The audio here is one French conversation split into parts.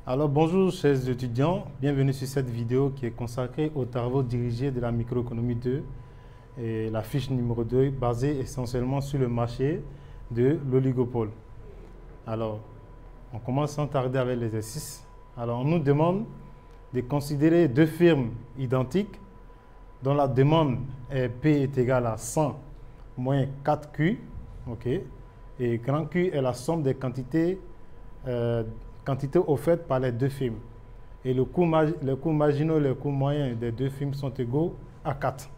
Alors bonjour chers étudiants, bienvenue sur cette vidéo qui est consacrée aux travaux dirigés de la microéconomie 2 et la fiche numéro 2 basée essentiellement sur le marché de l'oligopole. Alors on commence sans tarder avec l'exercice. Alors on nous demande de considérer deux firmes identiques dont la demande est P est égale à 100 moins 4Q, ok, et grand Q est la somme des quantités offertes par les deux firmes. Et les coûts marginaux et les coûts moyens des deux firmes sont égaux à 4.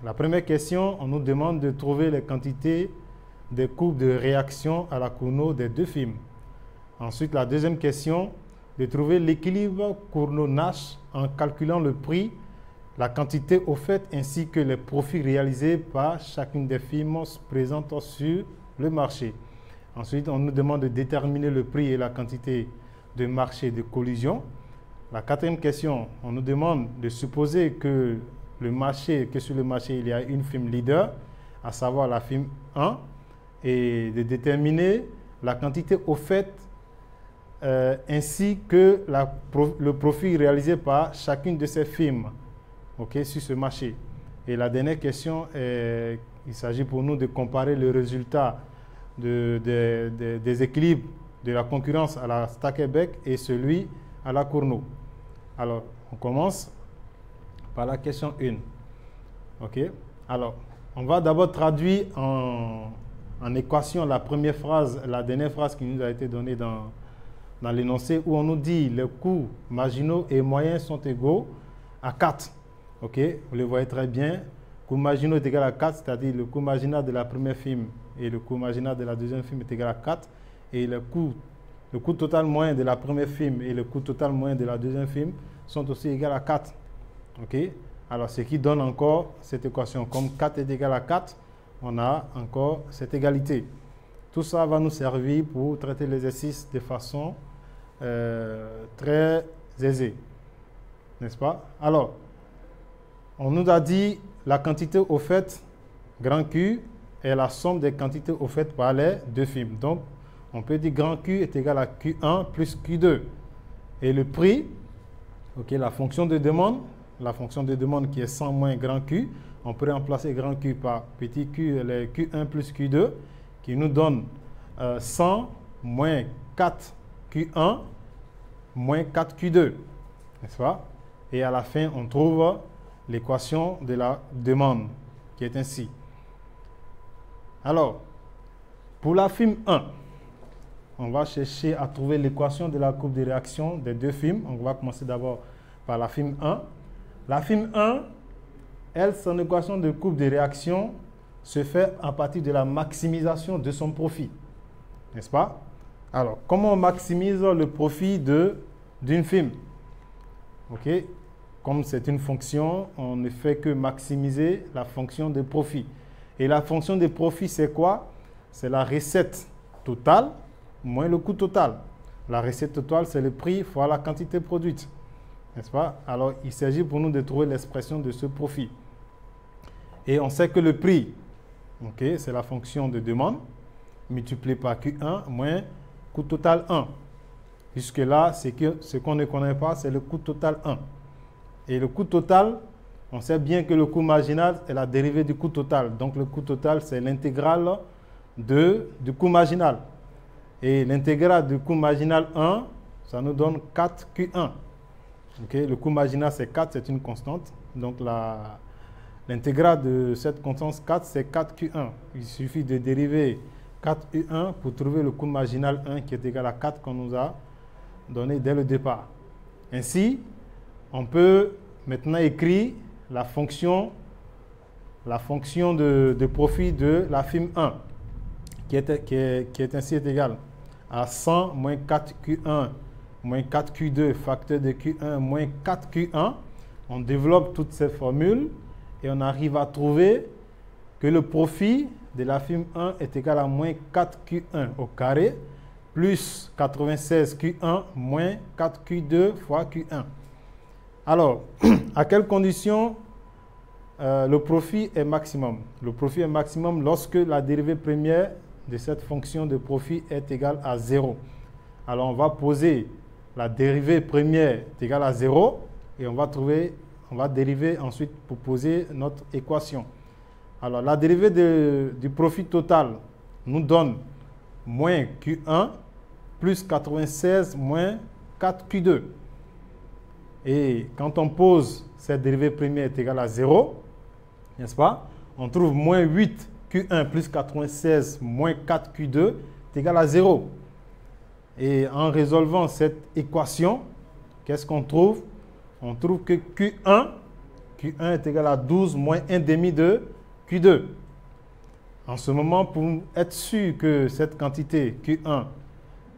La première question, on nous demande de trouver les quantités des courbes de réaction à la Cournot des deux firmes. Ensuite, la deuxième question, de trouver l'équilibre Cournot-Nash en calculant le prix, la quantité offerte ainsi que les profits réalisés par chacune des firmes présentes sur le marché. Ensuite, on nous demande de déterminer le prix et la quantité de marché de collision. La quatrième question, on nous demande de supposer que sur le marché, il y a une firme leader, à savoir la firme 1, et de déterminer la quantité offerte ainsi que le profit réalisé par chacune de ces firmes, okay, sur ce marché. Et la dernière question, il s'agit pour nous de comparer le résultat des équilibres de la concurrence à la Stackelbeck et celui à la Cournot. Alors, on commence par la question 1. OK? Alors, on va d'abord traduire en équation la première phrase, la dernière phrase qui nous a été donnée dans l'énoncé où on nous dit les coûts marginaux et moyens sont égaux à 4. OK? Vous le voyez très bien. Coût marginaux est égal à 4, c'est-à-dire le coût marginal de la première firme et le coût marginal de la deuxième firme est égal à 4. Et le coût total moyen de la première firme et le coût total moyen de la deuxième firme sont aussi égaux à 4. OK? Alors, ce qui donne encore cette équation. Comme 4 est égal à 4, on a encore cette égalité. Tout ça va nous servir pour traiter l'exercice de façon très aisée. N'est-ce pas? Alors, on nous a dit la quantité offerte, grand Q, est la somme des quantités offertes par les deux firmes. Donc, on peut dire grand Q est égal à Q1 plus Q2. Et le prix, okay, la fonction de demande qui est 100 moins grand Q, on peut remplacer grand Q par petit q, les Q1 plus Q2, qui nous donne 100 moins 4 Q1 moins 4 Q2. N'est-ce pas? Et à la fin, on trouve l'équation de la demande, qui est ainsi. Alors, pour la firme 1, on va chercher à trouver l'équation de la courbe de réaction des deux firmes. On va commencer d'abord par la firme 1. La firme 1, elle, son équation de courbe de réaction se fait à partir de la maximisation de son profit. N'est-ce pas? Alors, comment on maximise le profit d'une firme? OK? Comme c'est une fonction, on ne fait que maximiser la fonction de profit. Et la fonction de profit, c'est quoi? C'est la recette totale moins le coût total. La recette totale, c'est le prix fois la quantité produite. N'est-ce pas? Alors, il s'agit pour nous de trouver l'expression de ce profit. Et on sait que le prix, okay, c'est la fonction de demande, multiplié par Q1 moins coût total 1. Jusque-là, ce qu'on ne connaît pas, c'est le coût total 1. Et le coût total, on sait bien que le coût marginal est la dérivée du coût total. Donc, le coût total, c'est l'intégrale du coût marginal. Et l'intégrale du coût marginal 1, ça nous donne 4Q1. Okay? Le coût marginal, c'est 4, c'est une constante. Donc, l'intégrale de cette constante 4, c'est 4Q1. Il suffit de dériver 4U1 pour trouver le coût marginal 1 qui est égal à 4 qu'on nous a donné dès le départ. Ainsi, on peut maintenant écrire la fonction de profit de la firme 1 qui est ainsi égale à 100 moins 4Q1 moins 4Q2 facteur de Q1 moins 4Q1. On développe toutes ces formules et on arrive à trouver que le profit de la firme 1 est égal à moins 4Q1 au carré plus 96Q1 moins 4Q2 fois Q1. Alors, à quelles conditions le profit est maximum? Le profit est maximum lorsque la dérivée première de cette fonction de profit est égale à 0. Alors, on va poser la dérivée première est égale à 0 et on va dériver ensuite pour poser notre équation. Alors, la dérivée du profit total nous donne moins Q1 plus 96 moins 4Q2. Et quand on pose cette dérivée première est égale à 0, n'est-ce pas? On trouve moins 8 Q1 plus 96 moins 4Q2 est égal à 0. Et en résolvant cette équation, qu'est-ce qu'on trouve? On trouve que Q1 est égal à 12 moins 1 demi de Q2. En ce moment, pour être sûr que cette quantité Q1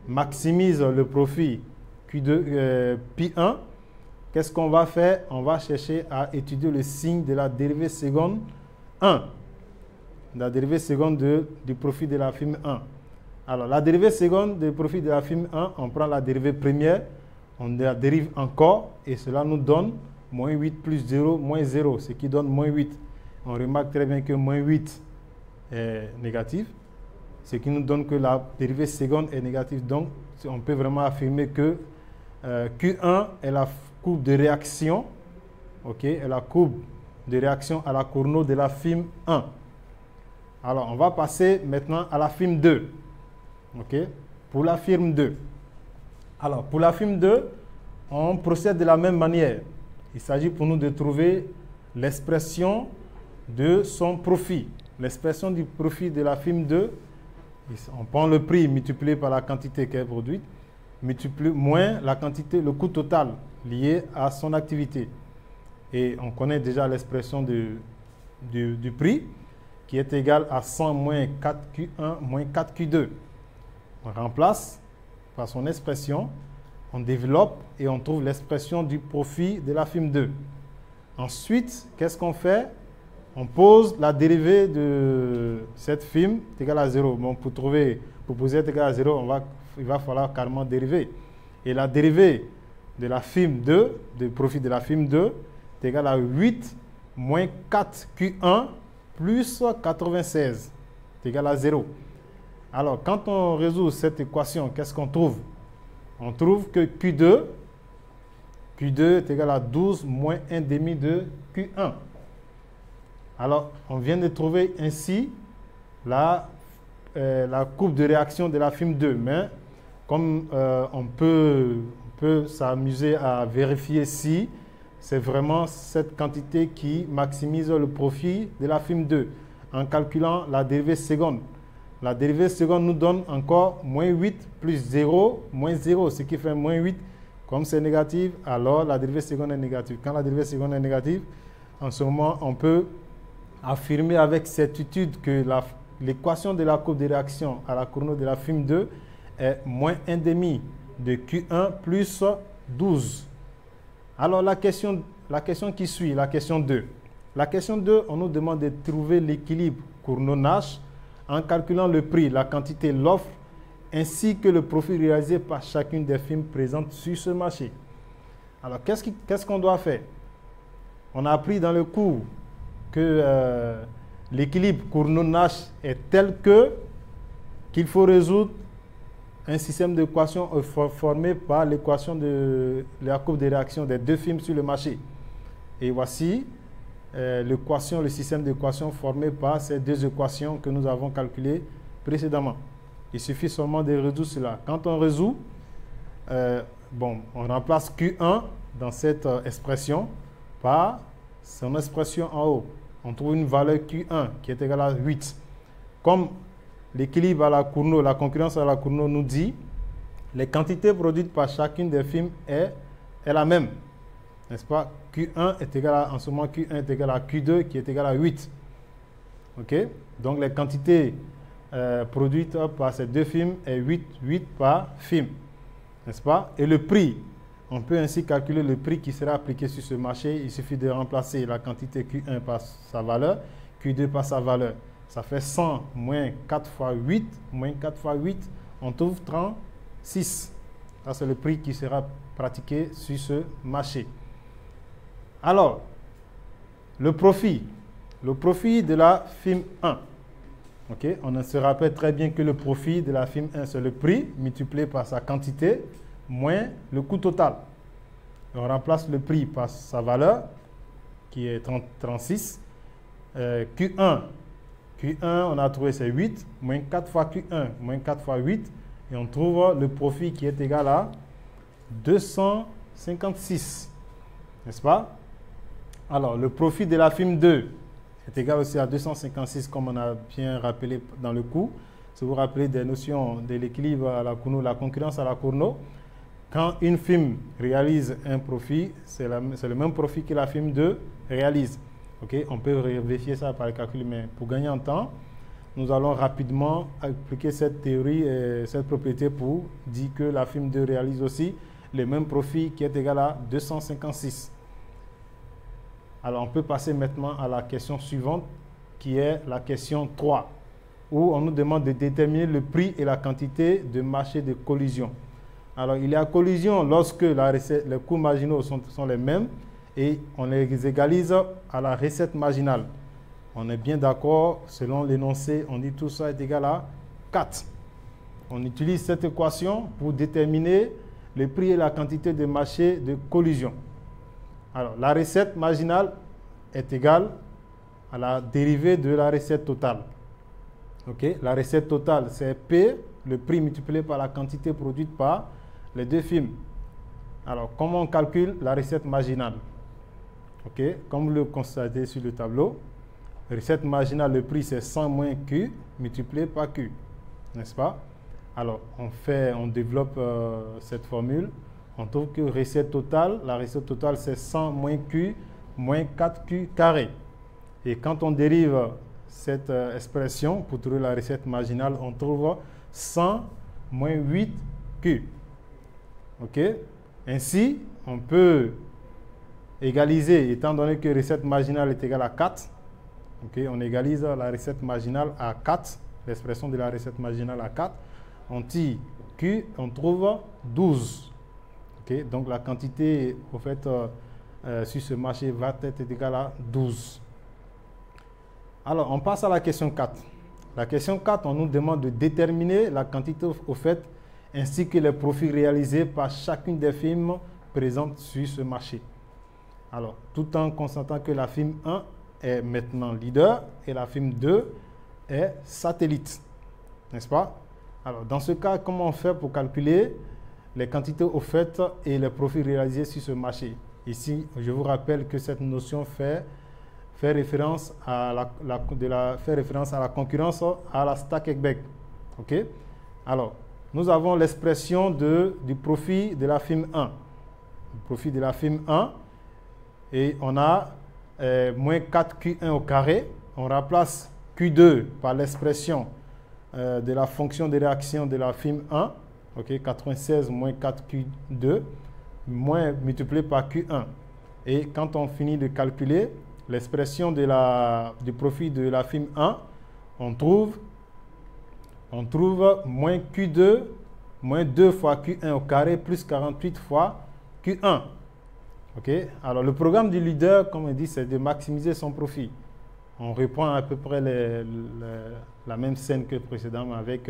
maximise le profit Q2, Pi1, qu'est-ce qu'on va faire? On va chercher à étudier le signe de la dérivée seconde 1. La dérivée seconde du profit de la firme 1. Alors, la dérivée seconde du profit de la firme 1, on prend la dérivée première, on la dérive encore, et cela nous donne moins 8 plus 0, moins 0, ce qui donne moins 8. On remarque très bien que moins 8 est négatif, ce qui nous donne que la dérivée seconde est négative. Donc, on peut vraiment affirmer que Q1 est la courbe de réaction, ok, est la courbe de réaction à la Cournot de la firme 1. Alors, on va passer maintenant à la firme 2. Ok, pour la firme 2. Alors, pour la firme 2, on procède de la même manière. Il s'agit pour nous de trouver l'expression de son profit. L'expression du profit de la firme 2, on prend le prix multiplié par la quantité qu'elle produit, moins la quantité, le coût total lié à son activité. Et on connaît déjà l'expression du prix, qui est égal à 100 moins 4Q1 moins 4Q2. On remplace par son expression, on développe et on trouve l'expression du profit de la firme 2. Ensuite, qu'est-ce qu'on fait? On pose la dérivée de cette firme est égale à 0. Bon, pour poser est égal à 0, il va falloir carrément dériver. Et la dérivée de la firme 2, du profit de la firme 2, est égale à 8 moins 4Q1 plus 96 est égal à 0. Alors, quand on résout cette équation, qu'est-ce qu'on trouve? On trouve que Q2 est égal à 12 moins 1 demi de Q1. Alors, on vient de trouver ainsi la courbe de réaction de la firme 2. Mais comme on peut s'amuser à vérifier si c'est vraiment cette quantité qui maximise le profit de la firme 2 en calculant la dérivée seconde. La dérivée seconde nous donne encore moins 8 plus 0, moins 0, ce qui fait moins 8. Comme c'est négatif, alors la dérivée seconde est négative. Quand la dérivée seconde est négative, en ce moment, on peut affirmer avec certitude que l'équation de la courbe de réaction à la Cournot de la firme 2 est moins 1 demi de Q1 plus 12. Alors la question qui suit, la question 2. La question 2, on nous demande de trouver l'équilibre Cournot-Nash en calculant le prix, la quantité, l'offre, ainsi que le profit réalisé par chacune des firmes présentes sur ce marché. Alors, qu'est-ce qu'on doit faire? On a appris dans le cours que l'équilibre Cournot-Nash est tel qu'il faut résoudre un système d'équations formé par l'équation de la courbe de réaction des deux firmes sur le marché. Et voici le système d'équations formé par ces deux équations que nous avons calculées précédemment. Il suffit seulement de résoudre cela. Quand on résout, on remplace Q1 dans cette expression par son expression en haut. On trouve une valeur Q1 qui est égale à 8. Comme l'équilibre à la Cournot, la concurrence à la Cournot nous dit, les quantités produites par chacune des firmes est la même. N'est-ce pas? Q1 est égal à, en ce moment, Q1 est égal à Q2 qui est égal à 8. OK? Donc, les quantités produites par ces deux firmes est 8 par firme. N'est-ce pas? Et le prix, on peut ainsi calculer le prix qui sera appliqué sur ce marché. Il suffit de remplacer la quantité Q1 par sa valeur, Q2 par sa valeur. Ça fait 100 moins 4 fois 8, moins 4 fois 8, on trouve 36. Ça, c'est le prix qui sera pratiqué sur ce marché. Alors, le profit de la firme 1. Okay? On se rappelle très bien que le profit de la firme 1, c'est le prix multiplié par sa quantité moins le coût total. On remplace le prix par sa valeur, qui est 36. Q1, on a trouvé c'est 8, moins 4 fois Q1, moins 4 fois 8, et on trouve le profit qui est égal à 256, n'est-ce pas? Alors, le profit de la firme 2 est égal aussi à 256, comme on a bien rappelé dans le cours. Si vous vous rappelez des notions de l'équilibre à la Cournot, la concurrence à la Cournot, quand une firme réalise un profit, c'est le même profit que la firme 2 réalise. Okay? On peut vérifier ça par le calcul, mais pour gagner en temps, nous allons rapidement appliquer cette théorie et cette propriété pour dire que la firme 2 réalise aussi le même profit qui est égal à 256. Alors, on peut passer maintenant à la question suivante, qui est la question 3, où on nous demande de déterminer le prix et la quantité de marché de collision. Alors, il y a collision lorsque les coûts marginaux sont les mêmes et on les égalise à la recette marginale. On est bien d'accord, selon l'énoncé, on dit tout ça est égal à 4. On utilise cette équation pour déterminer le prix et la quantité de marché de collision. Alors, la recette marginale est égale à la dérivée de la recette totale. Okay? La recette totale, c'est P, le prix multiplié par la quantité produite par les deux firmes. Alors, comment on calcule la recette marginale? Okay? Comme vous le constatez sur le tableau, recette marginale, le prix, c'est 100 moins Q multiplié par Q. N'est-ce pas? Alors, on développe cette formule. On trouve que la recette totale, c'est 100 moins Q moins 4Q carré. Et quand on dérive cette expression pour trouver la recette marginale, on trouve 100 moins 8Q. OK? Ainsi, on peut égaliser, étant donné que la recette marginale est égale à 4. OK? On égalise la recette marginale à 4, l'expression de la recette marginale à 4. On tire Q, on trouve 12. Okay? Donc la quantité au fait, sur ce marché va être égale à 12. Alors on passe à la question 4. La question 4, on nous demande de déterminer la quantité au fait ainsi que les profits réalisés par chacune des firmes présentes sur ce marché. Alors tout en constatant que la firme 1 est maintenant leader et la firme 2 est satellite. N'est-ce pas? Alors, dans ce cas, comment on fait pour calculer les quantités au fait et les profits réalisés sur ce marché? Ici, je vous rappelle que cette notion fait référence à la concurrence à la Stack-Ekbeg. OK? Alors, nous avons l'expression du profit de la firme 1. Le profit de la firme 1, et on a moins 4Q1 au carré. On remplace Q2 par l'expression de la fonction de réaction de la firme 1, okay, 96 moins 4Q2, moins multiplié par Q1. Et quand on finit de calculer l'expression du profit de la firme 1, on trouve moins Q2, moins 2 fois Q1 au carré, plus 48 fois Q1. Okay? Alors le programme du leader, comme on dit, c'est de maximiser son profit. On reprend à peu près la même scène que précédemment avec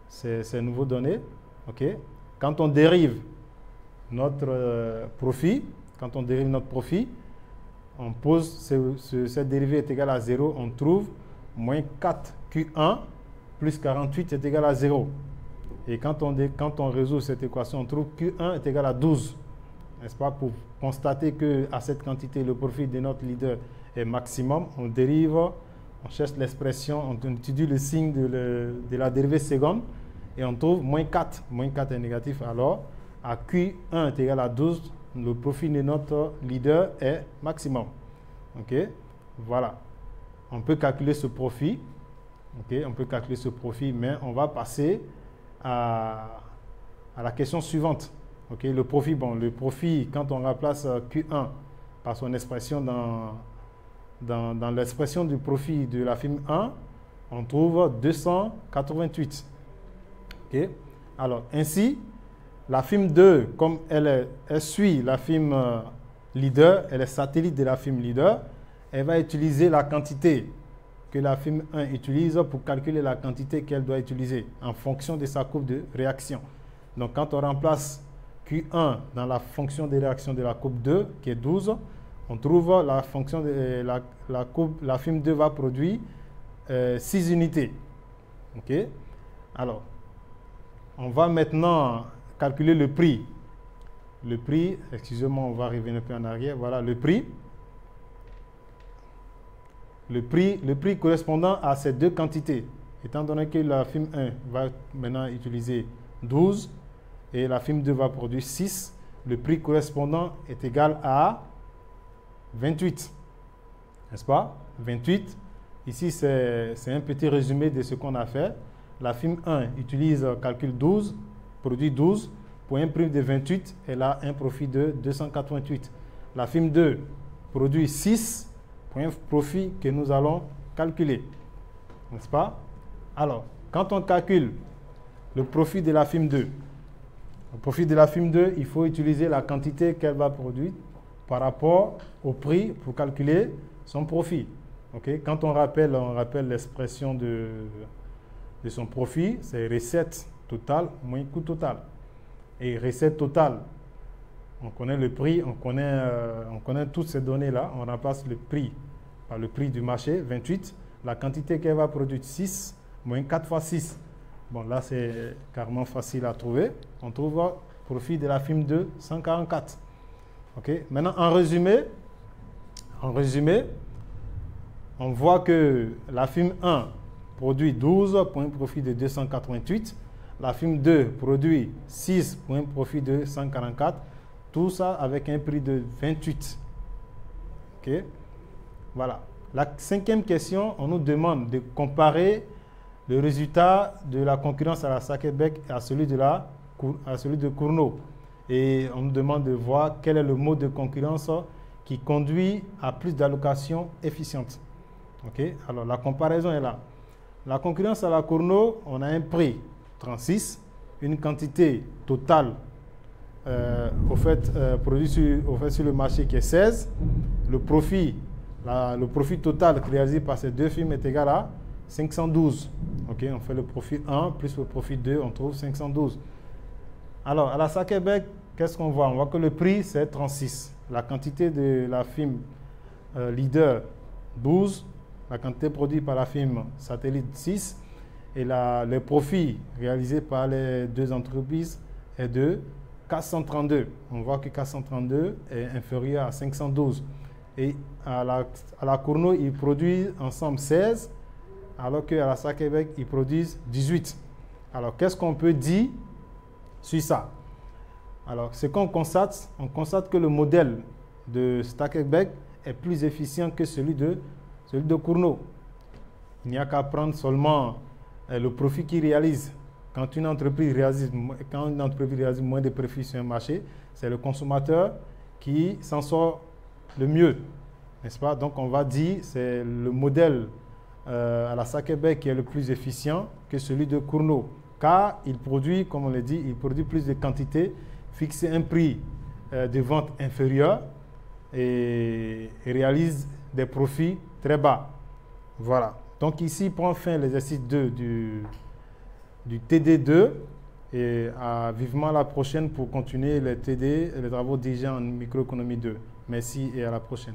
ces nouveaux données. Okay? Quand on dérive notre profit, on pose cette dérivée est égale à 0, on trouve moins 4Q1 plus 48 est égal à 0. Et quand on résout cette équation, on trouve Q1 est égal à 12. N'est-ce pas? Pour constater qu'à cette quantité, le profit de notre leader est maximum, on dérive, on cherche l'expression, on étudie le signe de la dérivée seconde et on trouve moins 4. Moins 4 est négatif, alors à Q1 est égal à 12, le profit de notre leader est maximum. OK? Voilà. On peut calculer ce profit. OK? On peut calculer ce profit, mais on va passer à la question suivante. Okay, le profit, quand on remplace Q1 par son expression dans l'expression du profit de la firme 1, on trouve 288. Okay? Alors, ainsi, la firme 2, comme elle suit la firme leader, elle est satellite de la firme leader, elle va utiliser la quantité que la firme 1 utilise pour calculer la quantité qu'elle doit utiliser en fonction de sa courbe de réaction. Donc, quand on remplace Q1 dans la fonction de réaction de la courbe 2, qui est 12, on trouve la fonction de la film 2 va produire 6 unités. OK? Alors, on va maintenant calculer le prix. Le prix, excusez-moi, on va revenir un peu en arrière. Voilà, le prix. Le prix correspondant à ces deux quantités. Étant donné que la film 1 va maintenant utiliser 12 et la film 2 va produire 6, le prix correspondant est égal à 28. N'est-ce pas? 28. Ici, c'est un petit résumé de ce qu'on a fait. La film 1 utilise calcul 12, produit 12. Pour un prix de 28, elle a un profit de 288. La film 2 produit 6 pour un profit que nous allons calculer. N'est-ce pas? Alors, quand on calcule le profit de la film 2, le profit de la film 2, il faut utiliser la quantité qu'elle va produire par rapport au prix pour calculer son profit. Okay? Quand on rappelle l'expression de son profit, c'est recette totale moins coût total. Et recette totale, on connaît le prix, on connaît toutes ces données-là. On remplace le prix par le prix du marché, 28. La quantité qu'elle va produire, 6, moins 4 fois 6. Bon, là, c'est carrément facile à trouver. On trouve le profit de la film 2, 144. OK? Maintenant, en résumé, on voit que la film 1 produit 12 pour un profit de 288. La film 2 produit 6 pour un profit de 144. Tout ça avec un prix de 28. OK? Voilà. La cinquième question, on nous demande de comparer le résultat de la concurrence à la Sakebeck à celui de Cournot. Et on nous demande de voir quel est le mode de concurrence qui conduit à plus d'allocations efficientes. OK? Alors, la comparaison est là. La concurrence à la Cournot, on a un prix 36, une quantité totale produit sur le marché qui est 16. Le profit total réalisé par ces deux films est égal à 512. Okay, on fait le profit 1 plus le profit 2, on trouve 512. Alors, à la Sakebeck, qu'est-ce qu'on voit? On voit que le prix, c'est 36. La quantité de la film leader, 12. La quantité produite par la firme satellite, 6. Et le profit réalisé par les deux entreprises est de 432. On voit que 432 est inférieur à 512. Et à la Cournot, ils produisent ensemble 16, alors qu'à la Sakebeck, ils produisent 18. Alors, qu'est-ce qu'on peut dire sur ça? Alors, ce qu'on constate, on constate que le modèle de Sakebeck est plus efficient que celui de Cournot. Il n'y a qu'à prendre seulement le profit qu'il réalise. Quand une entreprise réalise moins de profit sur un marché, c'est le consommateur qui s'en sort le mieux. N'est-ce pas? Donc, on va dire que c'est le modèle à la Sakebeck qui est le plus efficient que celui de Cournot. Car il produit, comme on l'a dit, il produit plus de quantité, fixe un prix de vente inférieur et réalise des profits très bas. Voilà. Donc ici prend fin l'exercice 2 du TD2 et vivement la prochaine pour continuer les TD et les travaux déjà en microéconomie 2. Merci et à la prochaine.